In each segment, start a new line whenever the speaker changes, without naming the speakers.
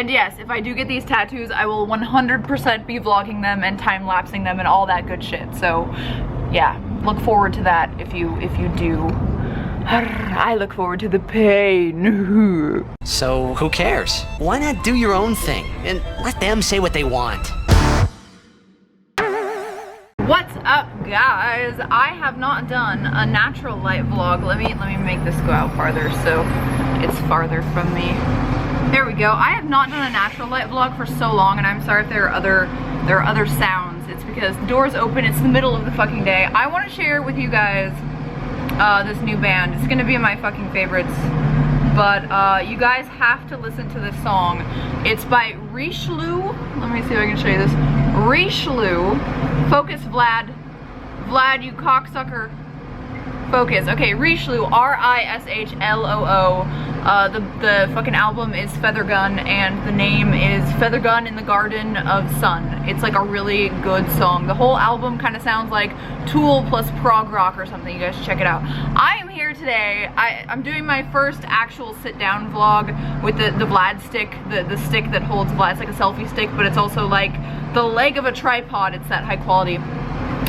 And yes, if I do get these tattoos, I will 100% be vlogging them and time-lapsing them and all that good shit. So yeah, look forward to that if you do. I look forward to the pain.
So who cares? Why not do your own thing and let them say what they want?
What's up, guys? I have not done a natural light vlog. Let me make this go out farther so it's farther from me. There we go. I have not done a natural light vlog for so long, and I'm sorry if there are other sounds. It's because the door's open. It's the middle of the fucking day. I want to share with you guys this new band. It's gonna be my fucking favorites, but you guys have to listen to this song. It's by Richelieu. Let me see if I can show you this. Richelieu. Focus, Vlad. Vlad, you cocksucker. Focus. Okay, Richelieu. R-I-S-H-L-O-O. The fucking album is Feather Gun, and the name is Feather Gun in the Garden of Sun. It's like a really good song. The whole album kind of sounds like Tool plus prog rock or something. You guys should check it out. I am here today. I'm doing my first actual sit-down vlog with the Vlad stick, the stick that holds Vlad. It's like a selfie stick, but it's also like the leg of a tripod. It's that high quality.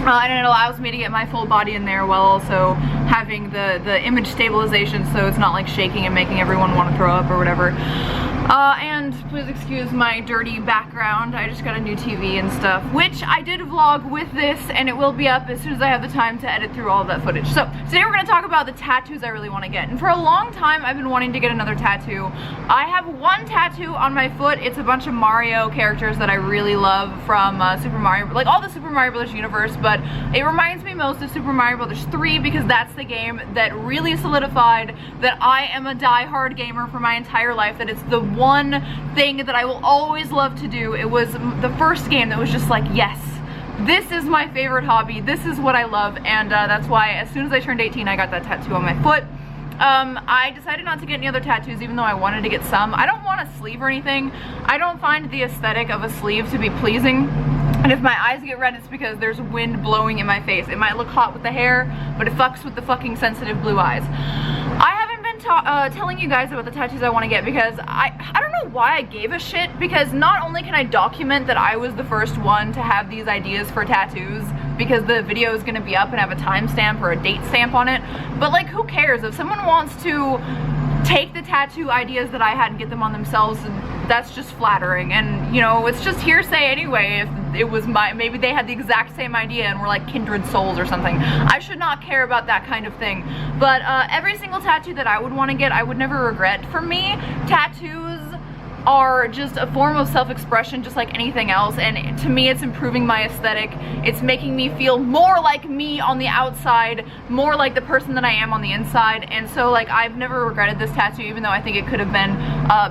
And it allows me to get my full body in there while also having the image stabilization, so it's not like shaking and making everyone want to throw up or whatever. And please excuse my dirty background. I just got a new TV and stuff, which I did vlog with this, and it will be up as soon as I have the time to edit through all of that footage. So today we're going to talk about the tattoos I really want to get. And for a long time I've been wanting to get another tattoo. I have one tattoo on my foot. It's a bunch of Mario characters that I really love from Super Mario, like all the Super Mario Brothers universe, but it reminds me most of Super Mario Brothers 3 because that's the game that really solidified that I am a die-hard gamer for my entire life, that it's the one thing that I will always love to do. It was the first game that was just like, yes, this is my favorite hobby, this is what I love, and that's why as soon as I turned 18 I got that tattoo on my foot. I decided not to get any other tattoos even though I wanted to get some. I don't want a sleeve or anything. I don't find the aesthetic of a sleeve to be pleasing. And if my eyes get red, it's because there's wind blowing in my face. It might look hot with the hair, but it fucks with the fucking sensitive blue eyes. I haven't been telling you guys about the tattoos I want to get because I don't know why I gave a shit, because not only can I document that I was the first one to have these ideas for tattoos, because the video is going to be up and have a timestamp or a date stamp on it, but like who cares? If someone wants to take the tattoo ideas that I had and get them on themselves, that's just flattering, and you know, it's just hearsay anyway. If it was maybe they had the exact same idea and were like kindred souls or something. I should not care about that kind of thing. But every single tattoo that I would want to get, I would never regret. For me, tattoos are just a form of self-expression just like anything else, and to me it's improving my aesthetic. It's making me feel more like me on the outside, more like the person that I am on the inside, and so like I've never regretted this tattoo, even though I think it could have been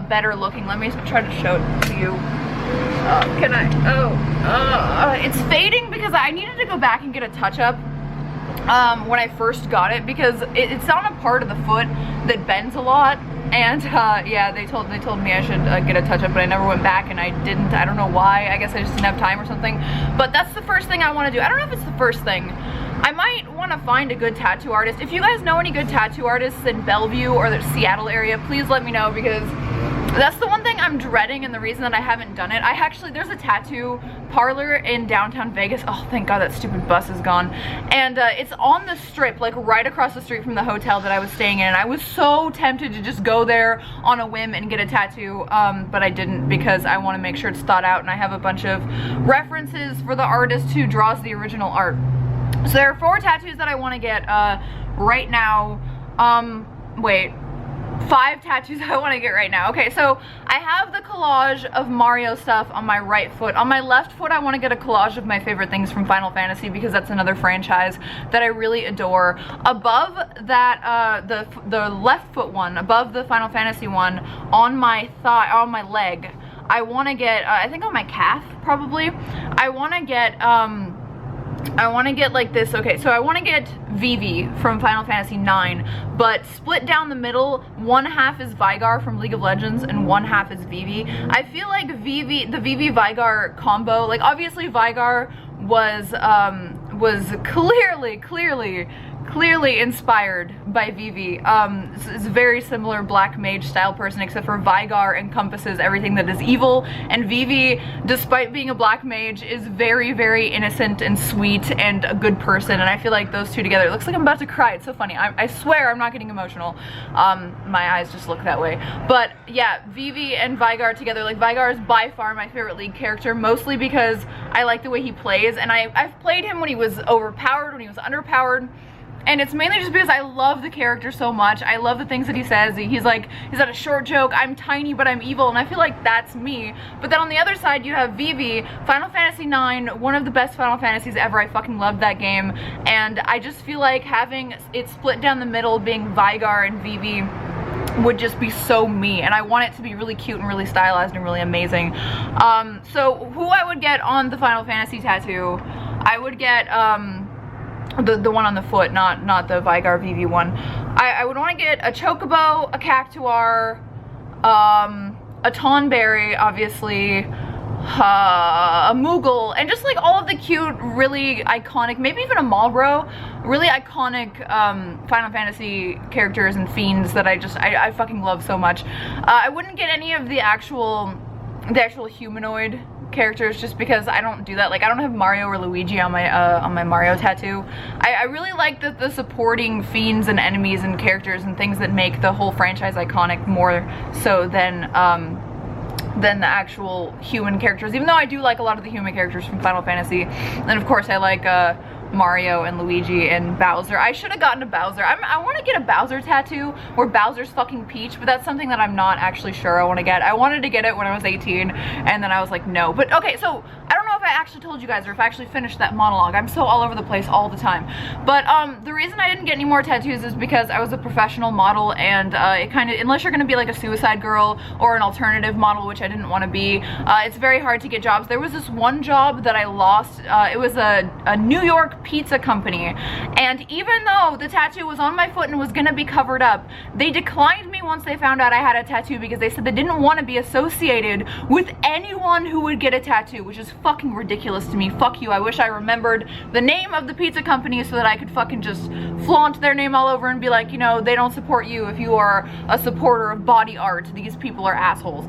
better looking. Let me try to show it to you. Can I? It's fading because I needed to go back and get a touch-up when I first got it, because it's on a part of the foot that bends a lot. And yeah, they told me I should get a touch-up, but I never went back, and I didn't. I don't know why. I guess I just didn't have time or something. But that's the first thing I want to do. I don't know if it's the first thing. I might want to find a good tattoo artist. If you guys know any good tattoo artists in Bellevue or the Seattle area, please let me know, because that's the one thing I'm dreading, and the reason that I haven't done it. There's a tattoo parlor in downtown Vegas. Oh, thank God that stupid bus is gone. And it's on the strip, like right across the street from the hotel that I was staying in. And I was so tempted to just go there on a whim and get a tattoo, but I didn't, because I want to make sure it's thought out, and I have a bunch of references for the artist who draws the original art. So there are 4 tattoos that I want to get right now. Wait. 5 tattoos I want to get right now. Okay, so I have the collage of Mario stuff on my right foot. On my left foot, I want to get a collage of my favorite things from Final Fantasy, because that's another franchise that I really adore. Above that, the left foot one, above the Final Fantasy one, on my thigh, on my leg, I want to get, I think on my calf, probably, I want to get like this. Okay, so I want to get Vivi from Final Fantasy 9, but split down the middle. One half is Vigar from League of Legends and one half is Vivi. I feel like the Vivi Vigar combo, like obviously Vigar was clearly inspired by Vivi. It's a very similar black mage style person, except for Vigar encompasses everything that is evil, and Vivi, despite being a black mage, is very, very innocent and sweet and a good person, and I feel like those two together, it looks like I'm about to cry, it's so funny. I swear I'm not getting emotional. My eyes just look that way. But yeah, Vivi and Vigar together, like Vigar is by far my favorite League character, mostly because I like the way he plays, and I've played him when he was overpowered, when he was underpowered, and it's mainly just because I love the character so much. I love the things that he says. He's got a short joke, I'm tiny but I'm evil, and I feel like that's me. But then on the other side you have Vivi, Final Fantasy IX, one of the best Final Fantasies ever. I fucking love that game, and I just feel like having it split down the middle, being Vigar and Vivi, would just be so me, and I want it to be really cute and really stylized and really amazing. So who I would get on the Final Fantasy tattoo, I would get the one on the foot, not the Vigar Vivi one. I would want to get a Chocobo, a Cactuar, a Tonberry, obviously, a Moogle, and just like all of the cute, really iconic, maybe even a Malboro, really iconic Final Fantasy characters and fiends that I fucking love so much. I wouldn't get any of the actual humanoid characters, just because I don't do that. Like, I don't have Mario or Luigi on my Mario tattoo. I really like the supporting fiends and enemies and characters and things that make the whole franchise iconic more so than the actual human characters, even though I do like a lot of the human characters from Final Fantasy. And of course I like Mario and Luigi and Bowser. I should have gotten a Bowser. I want to get a Bowser tattoo where Bowser's fucking Peach, but that's something that I'm not actually sure I want to get. I wanted to get it when I was 18, and then I was like, no. But okay, so I don't know if I actually told you guys or if I actually finished that monologue. I'm so all over the place all the time. But the reason I didn't get any more tattoos is because I was a professional model, and it kind of, unless you're going to be like a suicide girl or an alternative model, which I didn't want to be, it's very hard to get jobs. There was this one job that I lost. It was a New York pizza company, and even though the tattoo was on my foot and was gonna be covered up, they declined me once they found out I had a tattoo, because they said they didn't want to be associated with anyone who would get a tattoo, which is fucking ridiculous to me. Fuck you. I wish I remembered the name of the pizza company so that I could fucking just flaunt their name all over and be like, you know, they don't support you if you are a supporter of body art. These people are assholes.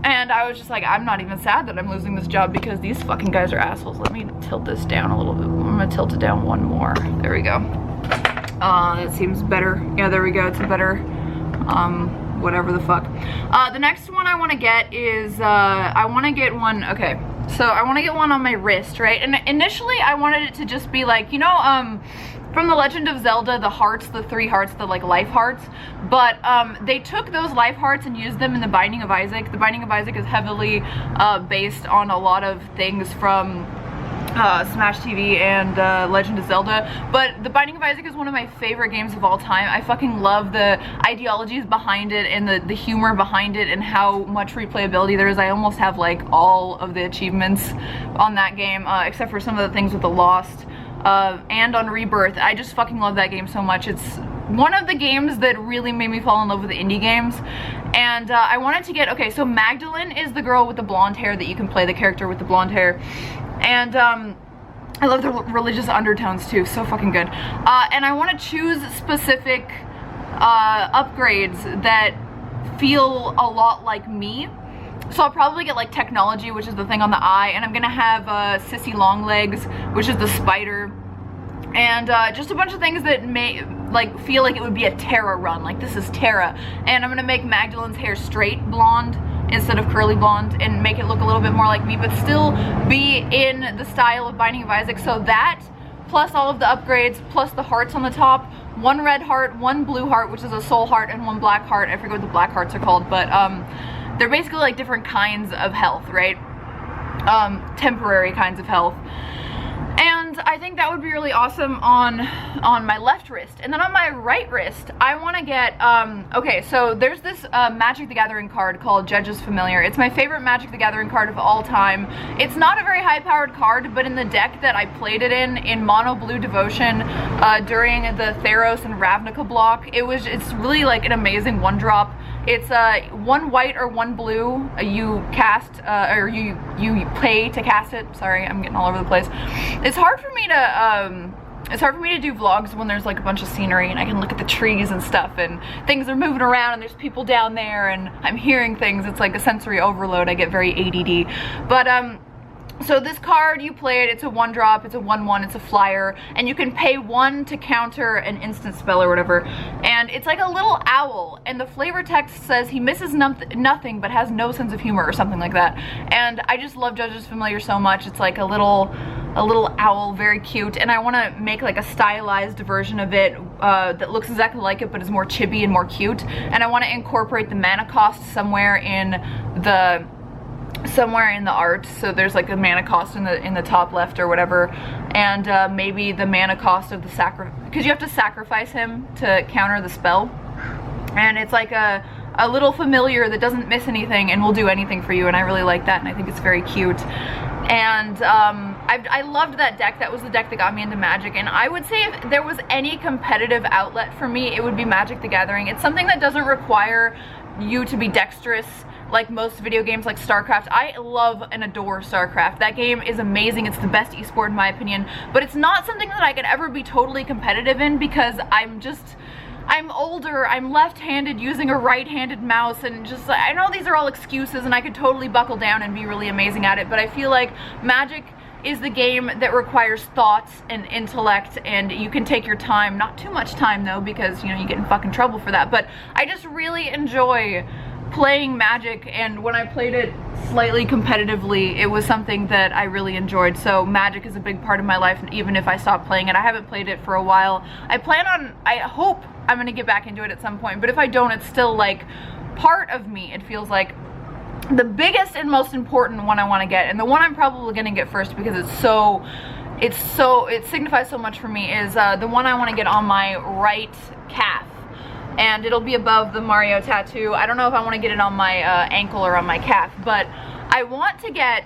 And I was just like, I'm not even sad that I'm losing this job because these fucking guys are assholes. Let me tilt this down a little bit. I'm gonna tilt it down one more. There we go. That seems better. Yeah, there we go. It's a better, whatever the fuck. The next one I want to get is, I want to get one, okay. So I want to get one on my wrist, right? And initially I wanted it to just be like, you know, from The Legend of Zelda, the hearts, the 3 hearts, the like life hearts, but they took those life hearts and used them in The Binding of Isaac. The Binding of Isaac is heavily based on a lot of things from Smash TV and Legend of Zelda, but The Binding of Isaac is one of my favorite games of all time. I fucking love the ideologies behind it and the humor behind it and how much replayability there is. I almost have like all of the achievements on that game, except for some of the things with the Lost and on Rebirth. I just fucking love that game so much. It's one of the games that really made me fall in love with the indie games. And I wanted to get, okay, so Magdalene is the girl with the blonde hair that you can play, the character with the blonde hair. And I love the religious undertones too, so fucking good. And I want to choose specific upgrades that feel a lot like me. So I'll probably get like technology, which is the thing on the eye, and I'm gonna have Sissy Longlegs, which is the spider, and just a bunch of things that may like feel like it would be a Terra run, like this is Terra. And I'm gonna make Magdalene's hair straight blonde instead of curly blonde and make it look a little bit more like me, but still be in the style of Binding of Isaac. So that, plus all of the upgrades, plus the hearts on the top, 1 red heart, 1 blue heart, which is a soul heart, and 1 black heart. I forget what the black hearts are called, but they're basically like different kinds of health, right? Temporary kinds of health. And I think that would be really awesome on my left wrist. And then on my right wrist, I want to get, okay, so there's this Magic the Gathering card called Judge's Familiar. It's my favorite Magic the Gathering card of all time. It's not a very high-powered card, but in the deck that I played it in Mono Blue Devotion during the Theros and Ravnica block, it's really like an amazing 1-drop. It's 1 white or 1 blue. You cast, or you pay to cast it. Sorry, I'm getting all over the place. It's hard for me to it's hard for me to do vlogs when there's like a bunch of scenery and I can look at the trees and stuff and things are moving around and there's people down there and I'm hearing things. It's like a sensory overload. I get very ADD. But so this card, you play it, it's a 1-drop, it's a 1/1, it's a flyer, and you can pay 1 to counter an instant spell or whatever. And it's like a little owl, and the flavor text says he misses nothing but has no sense of humor or something like that. And I just love Judge's Familiar so much. It's like a little owl, very cute, and I want to make like a stylized version of it that looks exactly like it but is more chibi and more cute. And I want to incorporate the mana cost somewhere in the art, so there's like a mana cost in the top left or whatever, and maybe the mana cost of the because you have to sacrifice him to counter the spell, and it's like a little familiar that doesn't miss anything and will do anything for you, and I really like that, and I think it's very cute. And I loved that deck. That was the deck that got me into Magic, and I would say if there was any competitive outlet for me, it would be Magic the Gathering. It's something that doesn't require you to be dexterous like most video games like StarCraft. I love and adore StarCraft. That game is amazing. It's the best esport in my opinion, but it's not something that I could ever be totally competitive in because I'm older, I'm left-handed using a right-handed mouse, and just, I know these are all excuses and I could totally buckle down and be really amazing at it, but I feel like Magic is the game that requires thoughts and intellect, and you can take your time, not too much time though, because you know you get in fucking trouble for that, but I just really enjoy playing Magic, and when I played it slightly competitively, it was something that I really enjoyed. So Magic is a big part of my life, and even if I stop playing it, I haven't played it for a while. I hope I'm gonna get back into it at some point, but if I don't, it's still like part of me. It feels like the biggest and most important one I want to get, and the one I'm probably gonna get first because it signifies so much for me, is the one I want to get on my right calf. And it'll be above the Mario tattoo. I don't know if I want to get it on my ankle or on my calf, but I want to get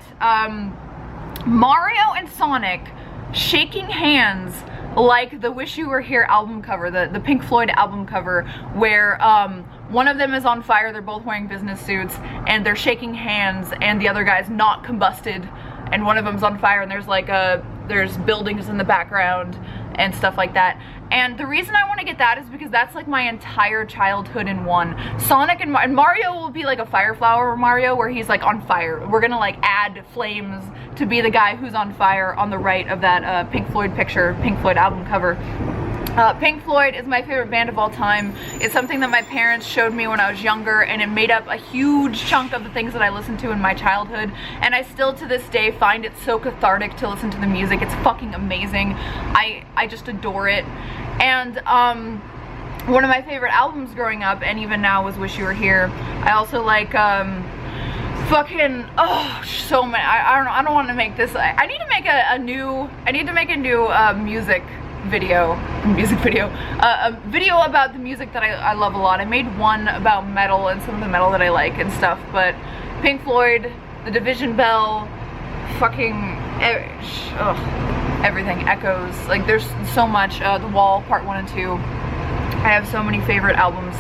Mario and Sonic shaking hands like the Wish You Were Here album cover, the Pink Floyd album cover, where one of them is on fire, they're both wearing business suits, and they're shaking hands, and the other guy's not combusted, and one of them's on fire, and there's buildings in the background and stuff like that. And the reason I want to get that is because that's like my entire childhood in one. Sonic and Mario will be like a Fire Flower Mario where he's like on fire. We're gonna like add flames to be the guy who's on fire on the right of that Pink Floyd picture, Pink Floyd album cover. Pink Floyd is my favorite band of all time. It's something that my parents showed me when I was younger, and it made up a huge chunk of the things that I listened to in my childhood, and I still to this day find it so cathartic to listen to the music. It's fucking amazing. I just adore it. And one of my favorite albums growing up, and even now, was Wish You Were Here. I also like fucking, oh, so many. I don't want to make this. I need to make a new music video, a video about the music that I love a lot. I made one about metal and some of the metal that I like and stuff, but Pink Floyd, The Division Bell, fucking everything, Echoes, like there's so much. The Wall Part 1 and 2. I have so many favorite albums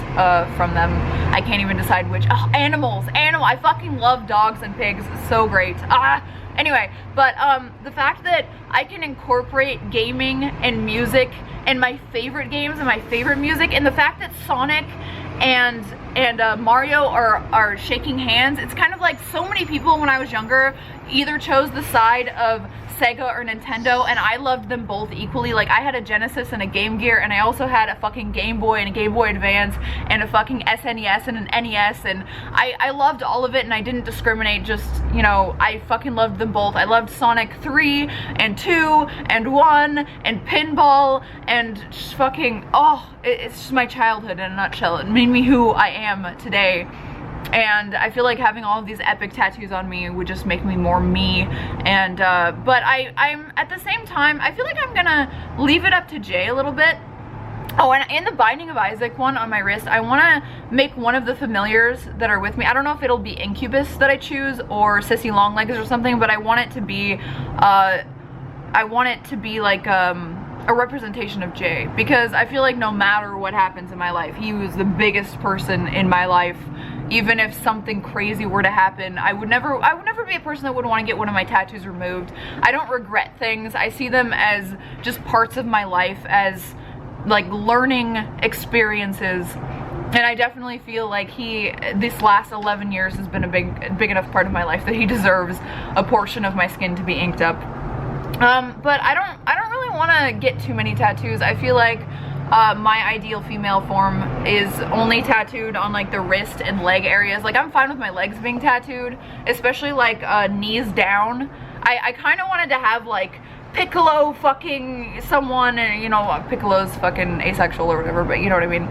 from them. I can't even decide which. Oh, Animal. I fucking love dogs and pigs. It's so great. Anyway, but the fact that I can incorporate gaming and music and my favorite games and my favorite music, and the fact that Sonic and Mario are shaking hands, it's kind of like so many people when I was younger either chose the side of Sega or Nintendo, and I loved them both equally. Like, I had a Genesis and a Game Gear, and I also had a fucking Game Boy and a Game Boy Advance and a fucking SNES and an NES, and I loved all of it, and I didn't discriminate. Just, you know, I fucking loved them both. I loved Sonic 3 and 2 and 1 and Pinball, and just fucking, oh, it's just my childhood in a nutshell. It made me who I am today. And I feel like having all of these epic tattoos on me would just make me more me. And but I'm at the same time, I feel like I'm gonna leave it up to Jay a little bit. Oh, and in the Binding of Isaac one on my wrist, I want to make one of the familiars that are with me. I don't know if it'll be Incubus that I choose or Sissy Longlegs or something, but I want it to be like a representation of Jay, because I feel like no matter what happens in my life, he was the biggest person in my life. even if something crazy were to happen, I would never be a person that would want to get one of my tattoos removed. I don't regret things. I see them as just parts of my life, as like learning experiences. And I definitely feel like this last 11 years has been a big enough part of my life that he deserves a portion of my skin to be inked up. But I don't really want to get too many tattoos. I feel like my ideal female form is only tattooed on like the wrist and leg areas. Like I'm fine with my legs being tattooed, especially like knees down. I kind of wanted to have like Piccolo fucking someone, and you know, Piccolo's fucking asexual or whatever, but you know what I mean.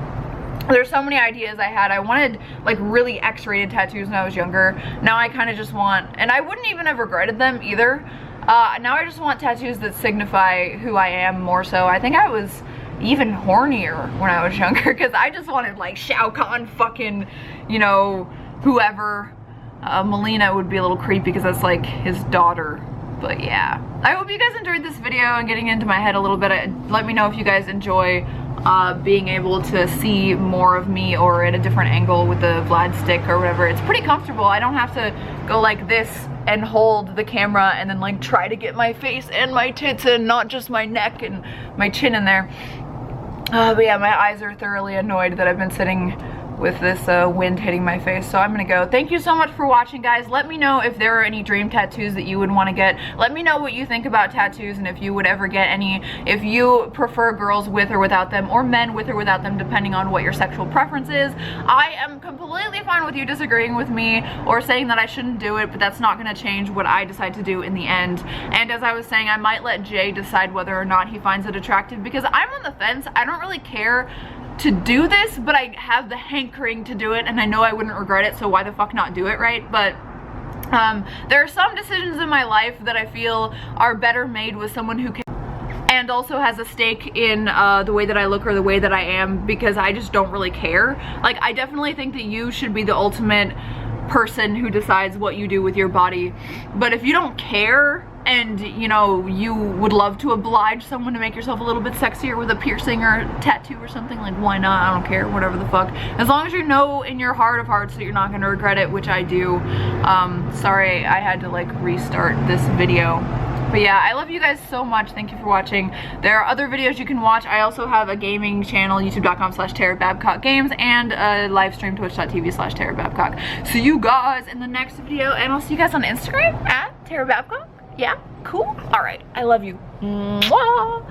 There's so many ideas I had. I wanted like really X-rated tattoos when I was younger. Now I kind of just want, and I wouldn't even have regretted them either. Now I just want tattoos that signify who I am more so. I think I was even hornier when I was younger because I just wanted like Shao Kahn fucking, you know, whoever. Melina would be a little creepy because that's like his daughter. But yeah, I hope you guys enjoyed this video and getting into my head a little bit. Let me know if you guys enjoy being able to see more of me or at a different angle with the Vlad stick or whatever. It's pretty comfortable. I don't have to go like this and hold the camera and then like try to get my face and my tits and not just my neck and my chin in there. But yeah, my eyes are thoroughly annoyed that I've been sitting with this wind hitting my face, so I'm gonna go. Thank you so much for watching, guys. Let me know if there are any dream tattoos that you would want to get. Let me know what you think about tattoos and if you would ever get any, if you prefer girls with or without them, or men with or without them, depending on what your sexual preference is. I am completely fine with you disagreeing with me or saying that I shouldn't do it, but that's not gonna change what I decide to do in the end. And as I was saying, I might let Jay decide whether or not he finds it attractive, because I'm on the fence. I don't really care to do this, but I have the hankering to do it, and I know I wouldn't regret it, so why the fuck not do it, right? But there are some decisions in my life that I feel are better made with someone who can and also has a stake in the way that I look or the way that I am, because I just don't really care. Like, I definitely think that you should be the ultimate person who decides what you do with your body, but if you don't care and you know you would love to oblige someone to make yourself a little bit sexier with a piercing or a tattoo or something, like why not? I don't care, whatever the fuck, as long as you know in your heart of hearts that you're not going to regret it, which I do. Sorry I had to like restart this video. But yeah, I love you guys so much. Thank you for watching. There are other videos you can watch. I also have a gaming channel, youtube.com/tarababcock games, and a live stream, twitch.tv/tarababcock. See you guys in the next video, and I'll see you guys on Instagram at tarababcock. Yeah, cool. All right, I love you. Mwah.